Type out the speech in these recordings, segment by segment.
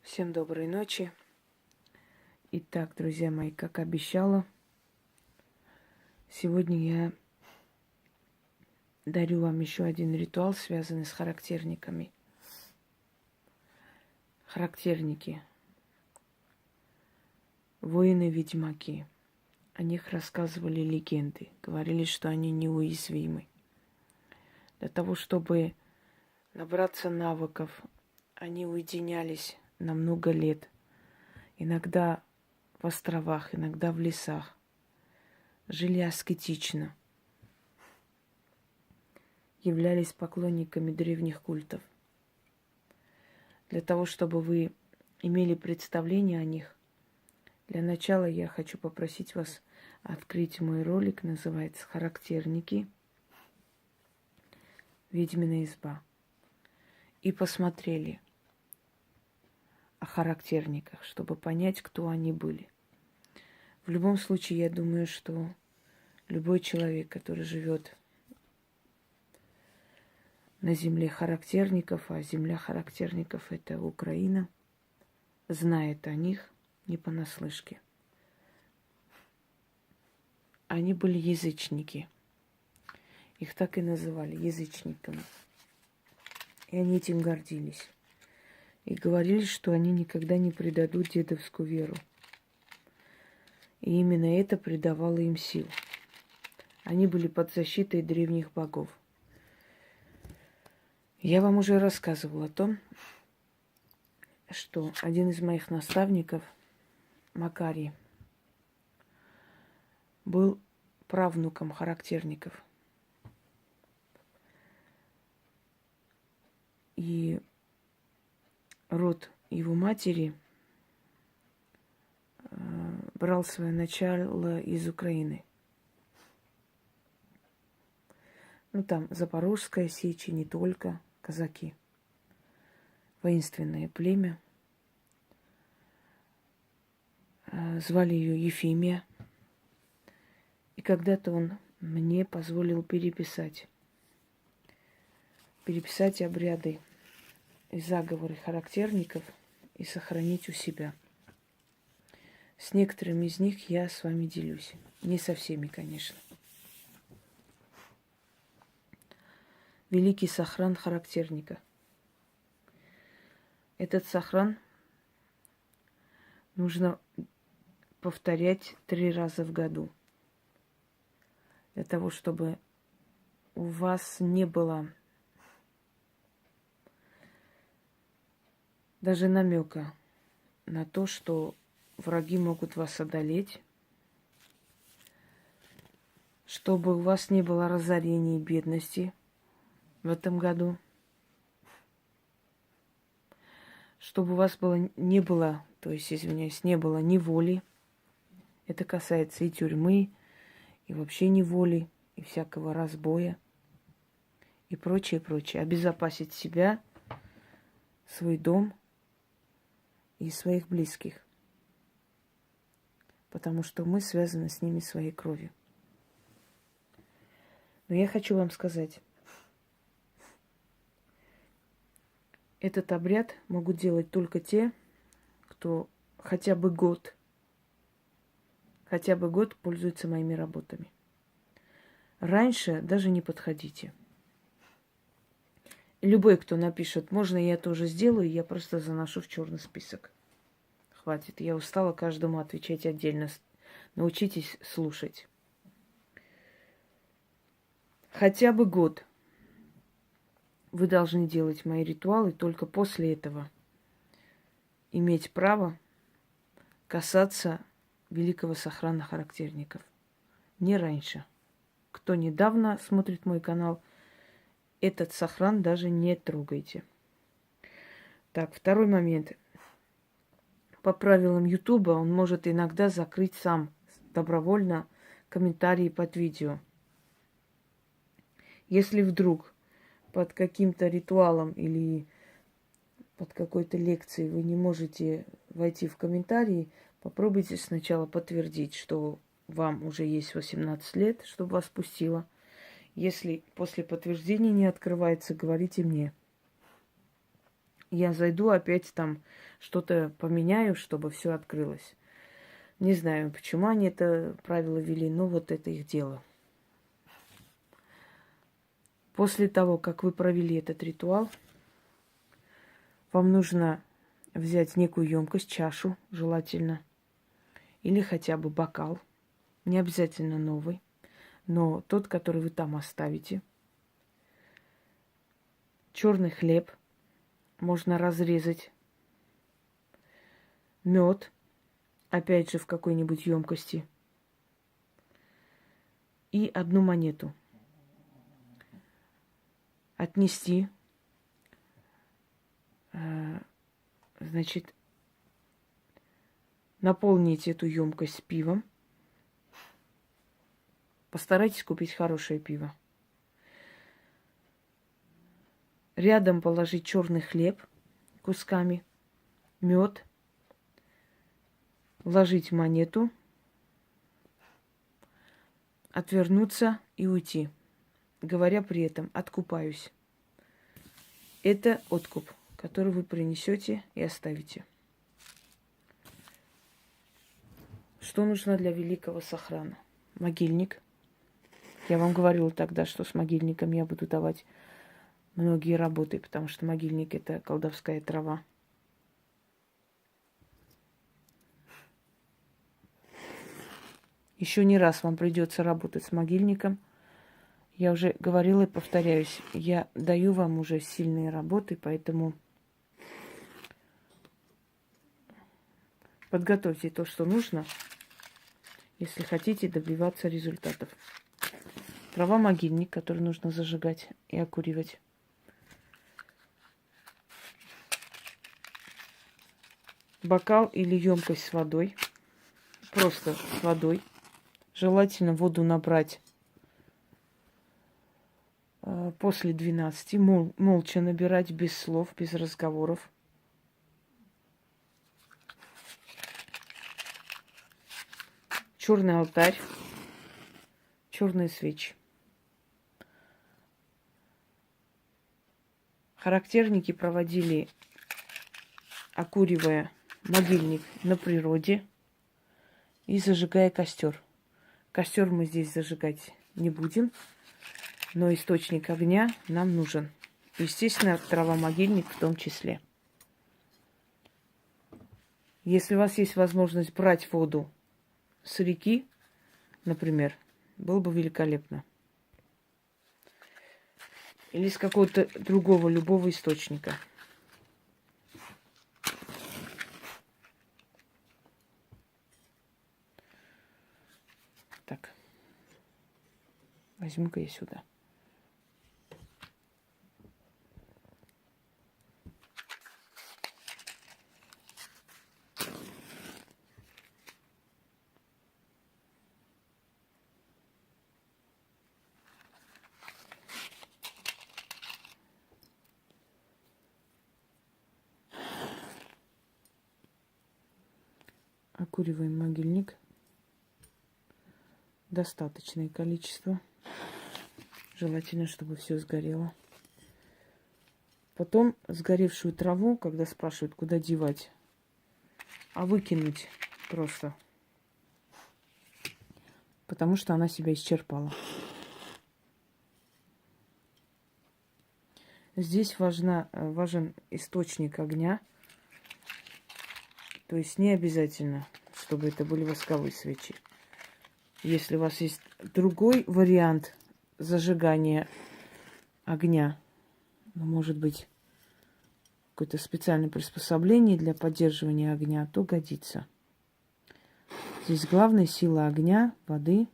Всем доброй ночи. Итак, друзья мои, как обещала, сегодня я дарю вам еще один ритуал, связанный с характерниками. Характерники, воины-ведьмаки. О них рассказывали легенды. Говорили, что они неуязвимы. Для того, чтобы набраться навыков, они уединялись на много лет. Иногда в островах, иногда в лесах. Жили аскетично. Являлись поклонниками древних культов. Для того, чтобы вы имели представление о них, для начала я хочу попросить вас открыть мой ролик, называется «Характерники. Ведьмина изба». И посмотрели о характерниках, чтобы понять, кто они были. В любом случае, я думаю, что любой человек, который живет на земле характерников, а земля характерников – это Украина, знает о них не понаслышке. Они были язычники. Их так и называли язычниками. И они этим гордились. И говорили, что они никогда не предадут дедовскую веру. И именно это придавало им сил. Они были под защитой древних богов. Я вам уже рассказывала о том, что один из моих наставников, Макарий, был правнуком характерников. И род его матери брал свое начало из Украины. Ну, там Запорожская сечь, и не только, казаки. Воинственное племя. Звали ее Ефимия. И когда-то он мне позволил переписать обряды и заговоры характерников и сохранить у себя. С некоторыми из них я с вами делюсь. Не со всеми, конечно. Великий сохран характерника. Этот сохран нужно повторять 3 раза в году. Для того, чтобы у вас не было даже намека на то, что враги могут вас одолеть, чтобы у вас не было разорения и бедности в этом году, чтобы у вас не было неволи. Это касается и тюрьмы, и вообще неволи, и всякого разбоя, и прочее, прочее. Обезопасить себя, свой дом и своих близких. Потому что мы связаны с ними своей кровью. Но я хочу вам сказать, этот обряд могут делать только те, кто хотя бы год пользуется моими работами. Раньше даже не подходите. Любой, кто напишет, можно я тоже сделаю, я просто заношу в черный список. Хватит, я устала каждому отвечать отдельно. Научитесь слушать. Хотя бы год вы должны делать мои ритуалы, только после этого иметь право касаться великого сохрана характерников. Не раньше. Кто недавно смотрит мой канал, этот сохран даже не трогайте. Так, второй момент. По правилам Ютуба он может иногда закрыть сам добровольно комментарии под видео. Если вдруг под каким-то ритуалом или под какой-то лекцией вы не можете войти в комментарии, попробуйте сначала подтвердить, что вам уже есть 18 лет, чтобы вас пустило. Если после подтверждения не открывается, говорите мне. я зайду, опять там что-то поменяю, чтобы все открылось. Не знаю, почему они это правило ввели, но вот это их дело. После того, как вы провели этот ритуал, вам нужно взять некую емкость, чашу желательно, или хотя бы бокал, не обязательно новый, но тот, который вы там оставите. Черный хлеб можно разрезать, мед, опять же в какой-нибудь емкости, и одну монету. Отнести, значит, наполнить эту емкость пивом. Постарайтесь купить хорошее пиво. Рядом положить черный хлеб кусками, мед, вложить монету, отвернуться и уйти, говоря при этом «откупаюсь». Это откуп, который вы принесете и оставите. Что нужно для великого сохрана? Могильник. Я вам говорила тогда, что с могильником я буду давать многие работы, потому что могильник – это колдовская трава. Еще не раз вам придется работать с могильником. Я уже говорила и повторяюсь, я даю вам уже сильные работы, поэтому подготовьте то, что нужно, если хотите добиваться результатов. Трава могильник, который нужно зажигать и окуривать. Бокал или емкость с водой. Просто с водой. Желательно воду набрать после 12. Молча набирать, без слов, без разговоров. Черный алтарь. Черные свечи. Характерники проводили, окуривая могильник на природе и зажигая костер. Костер мы здесь зажигать не будем, но источник огня нам нужен. Естественно, трава-могильник в том числе. Если у вас есть возможность брать воду с реки, например, было бы великолепно. Или с какого-то другого, любого источника. Так. Возьму-ка я сюда. Окуриваем могильник. Достаточное количество. Желательно, чтобы все сгорело. Потом сгоревшую траву, когда спрашивают, куда девать, а выкинуть просто. Потому что она себя исчерпала. Здесь важен источник огня. То есть не обязательно, чтобы это были восковые свечи. Если у вас есть другой вариант зажигания огня, может быть, какое-то специальное приспособление для поддерживания огня, то годится. Здесь главная сила огня, воды,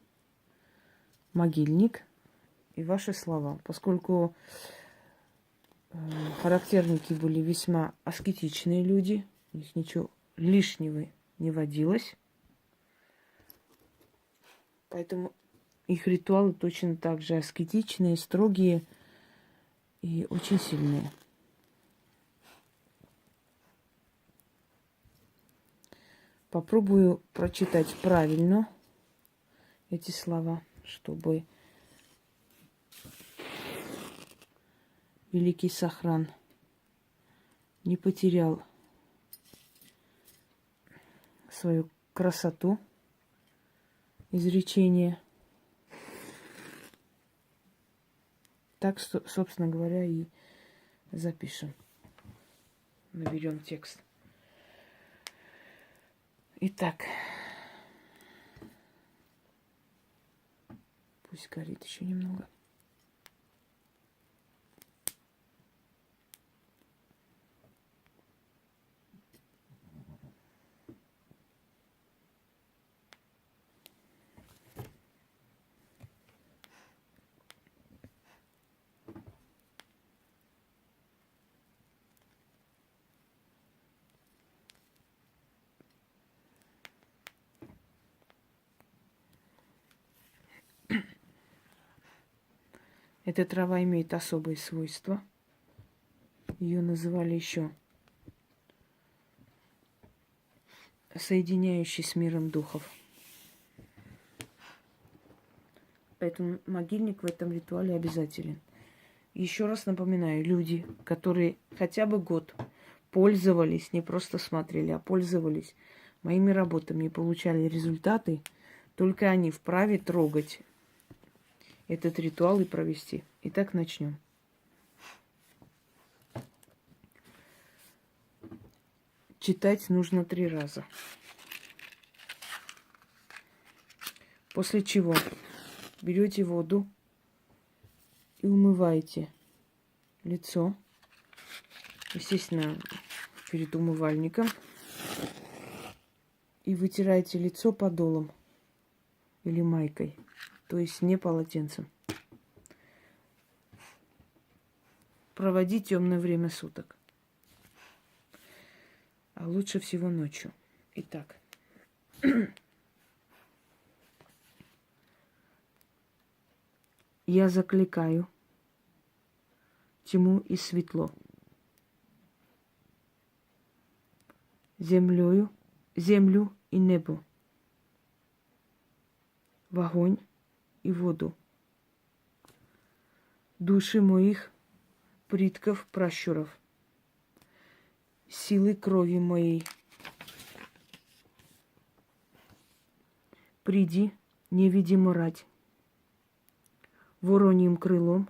могильник и ваши слова. Поскольку характерники были весьма аскетичные люди, у них ничего лишнего не водилось. Поэтому их ритуалы точно так же аскетичные, строгие и очень сильные. Попробую прочитать правильно эти слова, чтобы великий Сохран не потерял свою красоту, изречение. Так, собственно говоря, и запишем. Наберем текст. Итак, пусть горит еще немного. Эта трава имеет особые свойства. Ее называли еще соединяющей с миром духов. Поэтому могильник в этом ритуале обязателен. Еще раз напоминаю, люди, которые хотя бы год пользовались, не просто смотрели, а пользовались моими работами и получали результаты, только они вправе трогать этот ритуал и провести. Итак, начнем. Читать нужно 3 раза. После чего берете воду и умываете лицо, естественно, перед умывальником, и вытираете лицо подолом или майкой, то есть не полотенцем. Проводить темное время суток. А лучше всего ночью. Итак. Я закликаю тьму и светло, землю и небо, в огонь и воду, души моих предков, пращуров, силы крови моей. Приди, невидимо рать, вороньим крылом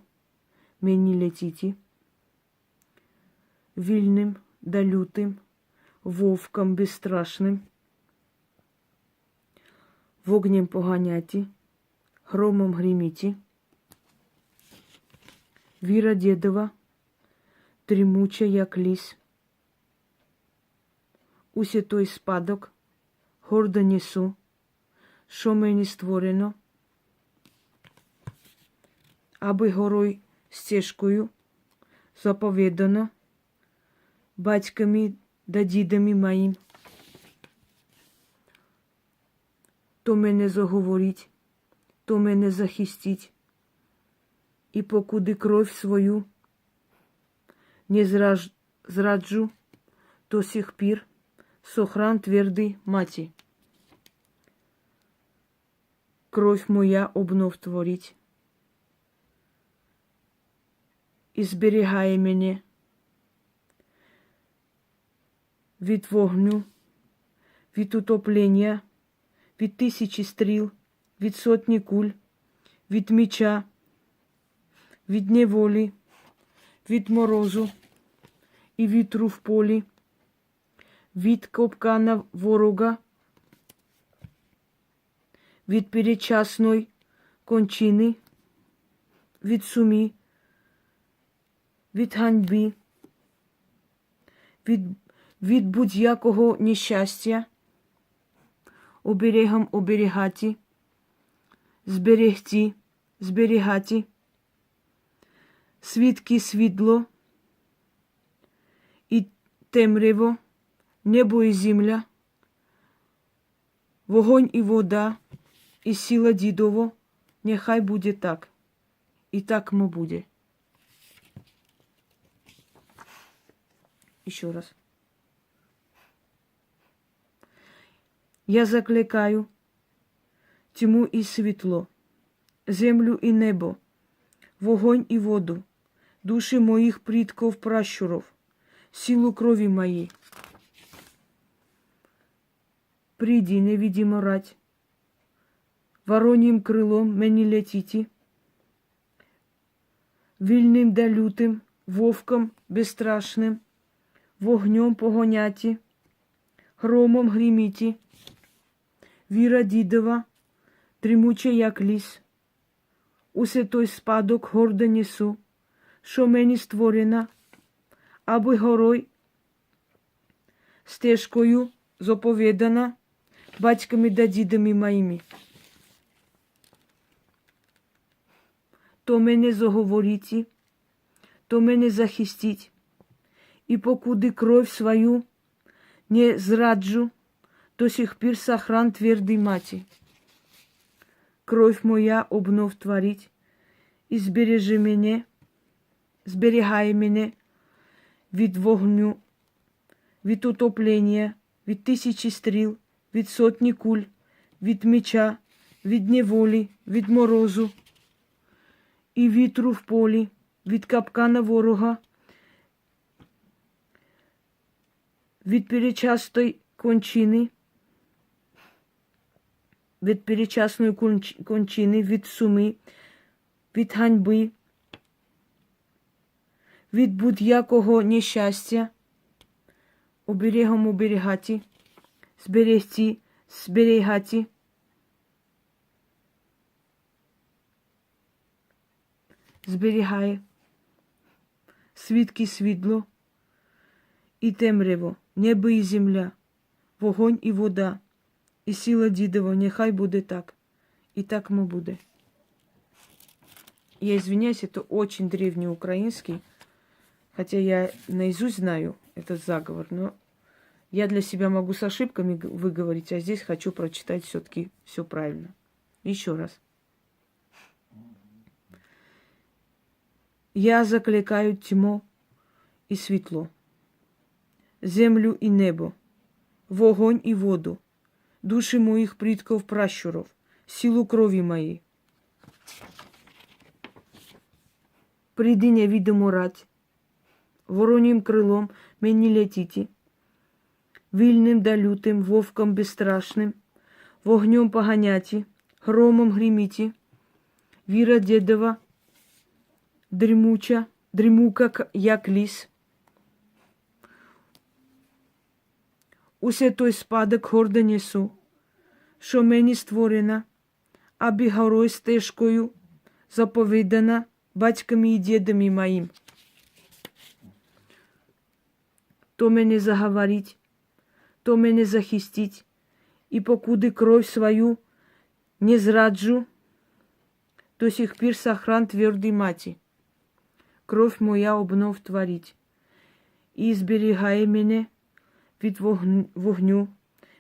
мені летите, вильным да лютым, вовком бесстрашным, вогнем поганяти, громом гремите, віра дедова, тремуча, як ліс, усе той спадок гордо несу, що мені створено, аби горой стежкою заповідано батьками да дідами моїм. То мене заговорить, то мене захистить, і покуди кров свою не зраджу, до сих пір сохран твердий маті. Кровь моя обнов творить і зберігає мене від вогню, від утоплення, від 1000 стріл, від 100 куль, від меча, від неволі, від морозу і вітру в полі, від капкана ворога, від передчасної кончини, від сумі, від ганьби, від будь-якого нещастя, оберегом оберігати, зберігати, свідки світло і темряво, небо і земля, вогонь і вода, і сила дідово, нехай буде так, і так мо буде. Еще раз. Я закликаю тьму і світло, землю і небо, вогонь і воду, душі моїх предків пращуров, силу крови моей. Приди, невидимо рать, вороньим крилом мені летіти, вільним да лютим, вовком безстрашним, вогнем погоняті, громом гриміті, віра дідова, дрімуча, як ліс, усе той спадок гордо несу, що мені створена, аби горой стежкою заповідана батьками да дідами моїми. То мене заговорите, то мене захистить, и покуды кровь свою не зраджу, до сих пір сохран твердый мати. Кровь моя обнов творить, и збережи мене, зберігай мене від вогню, від утоплення, від тисячі стріл, від сотні куль, від меча, від неволі, від морозу і вітру в полі, від капкана ворога, від перечасної кончини, від суми, від ганьби, від будь-якого нещастя, оберегом оберігати, зберегти, зберігати, зберігає, свідки світло і темряво, небо і земля, вогонь і вода, і сила дідова, нехай буде так. И так мы буде. Я извиняюсь, это очень древний украинский, хотя я наизусть знаю этот заговор, но я для себя могу с ошибками выговорить, а здесь хочу прочитать все-таки все правильно. Еще раз. Я закликаю тьму и светло, землю и небо, вогонь и воду, души моих предков пращуров, силу крови моей. Приди невидиму рать, воронім крилом мені летіти, вільним да лютим, вовком безстрашним, вогнем поганяті, громом гриміті, віра дідова, дрімука, як ліс. Усе той спадок гордо несу, що мені створена, аби горой стежкою заповідана батьками і дідами моїм. То мене заговорить, то мене захистить, і покуди кров свою не зраджу, до сих пір сохран твердий мати. Кров моя обнов творить, і зберігає мене від вогню,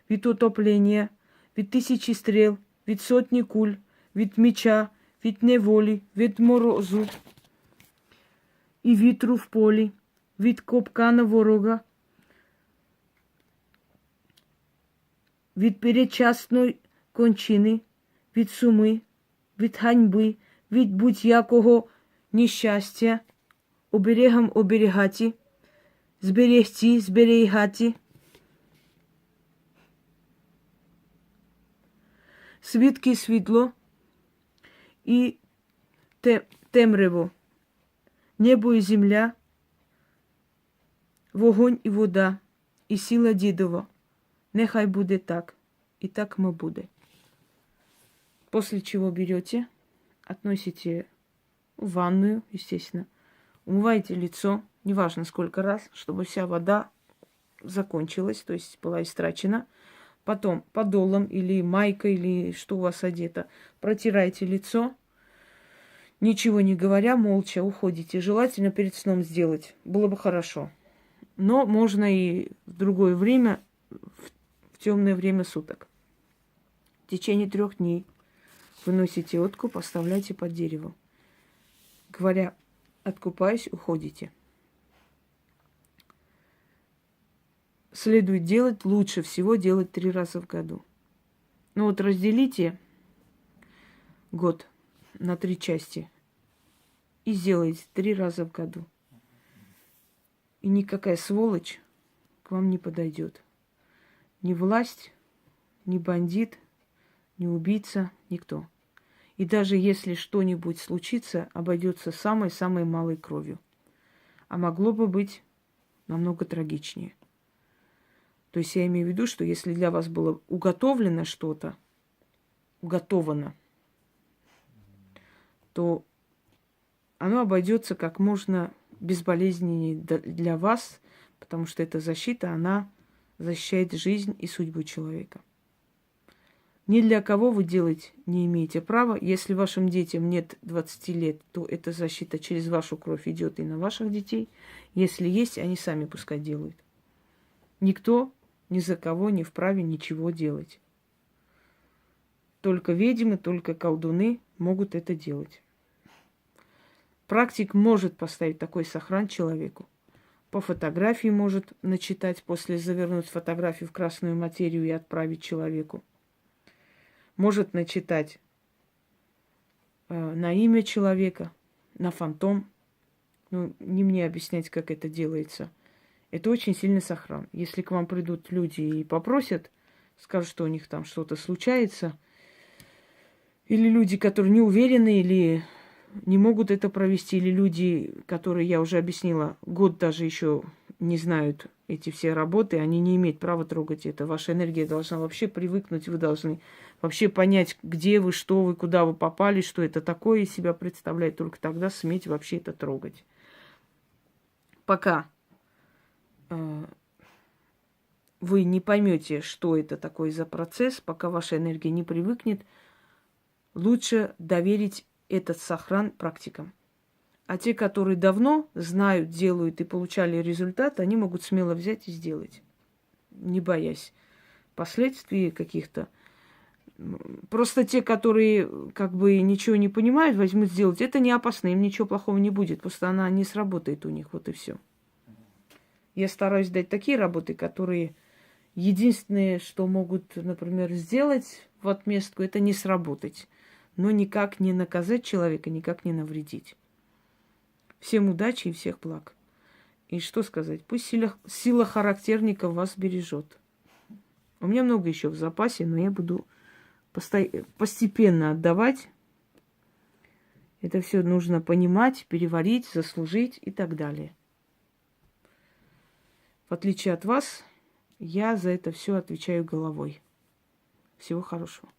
від утоплення, від тисячі стріл, від сотні куль, від меча, від неволі, від морозу і вітру в полі, від капкана ворога, від передчасної кончини, від суми, від ганьби, від будь-якого нещастя, оберегом оберігати, зберегти, зберігати, свідки світло і темряво, небо і земля, вогонь і вода, і сила дідова. Нехай буде так, и так мы буде. После чего берете, относите в ванную, естественно, умываете лицо, неважно сколько раз, чтобы вся вода закончилась, то есть была истрачена. Потом подолом или майкой, или что у вас одето, протираете лицо, ничего не говоря, молча уходите. Желательно перед сном сделать, было бы хорошо. Но можно и в другое время, в темное время суток. В течение 3 дней выносите откуп, оставляйте под дерево. Говоря, откупаясь, уходите. Следует делать, лучше всего делать 3 раза в году. Ну вот разделите год на 3 части и сделайте 3 раза в году. И никакая сволочь к вам не подойдет. Ни власть, ни бандит, ни убийца, никто. И даже если что-нибудь случится, обойдется самой-самой малой кровью. А могло бы быть намного трагичнее. То есть я имею в виду, что если для вас было уготовлено что-то, уготовано, то оно обойдется как можно безболезненнее для вас, потому что эта защита, она защищает жизнь и судьбу человека. Ни для кого вы делать не имеете права. Если вашим детям нет 20 лет, то эта защита через вашу кровь идет и на ваших детей. Если есть, они сами пускай делают. Никто ни за кого не вправе ничего делать. Только ведьмы, только колдуны могут это делать. Практик может поставить такой сохран человеку. По фотографии может начитать, после завернуть фотографию в красную материю и отправить человеку. Может начитать на имя человека, на фантом. Ну, не мне объяснять, как это делается. Это очень сильный сохран. Если к вам придут люди и попросят, скажут, что у них там что-то случается, или люди, которые не уверены, или не могут это провести, или люди, которые, я уже объяснила, год даже еще не знают эти все работы, они не имеют права трогать это. Ваша энергия должна вообще привыкнуть, вы должны вообще понять, где вы, что вы, куда вы попали, что это такое из себя представляет. Только тогда сметь вообще это трогать. Пока вы не поймете, что это такое за процесс, пока ваша энергия не привыкнет, лучше доверить этот сохран практикам. А те, которые давно знают, делают и получали результат, они могут смело взять и сделать, не боясь последствий каких-то. Просто те, которые как бы ничего не понимают, возьмут сделать. Это не опасно, им ничего плохого не будет, просто она не сработает у них, вот и все. Я стараюсь дать такие работы, которые единственное, что могут, например, сделать в отместку, это не сработать, но никак не наказать человека, никак не навредить. Всем удачи и всех благ. И что сказать? Пусть сила характерника вас бережет. У меня много еще в запасе, но я буду постепенно отдавать. Это все нужно понимать, переварить, заслужить и так далее. В отличие от вас, я за это все отвечаю головой. Всего хорошего.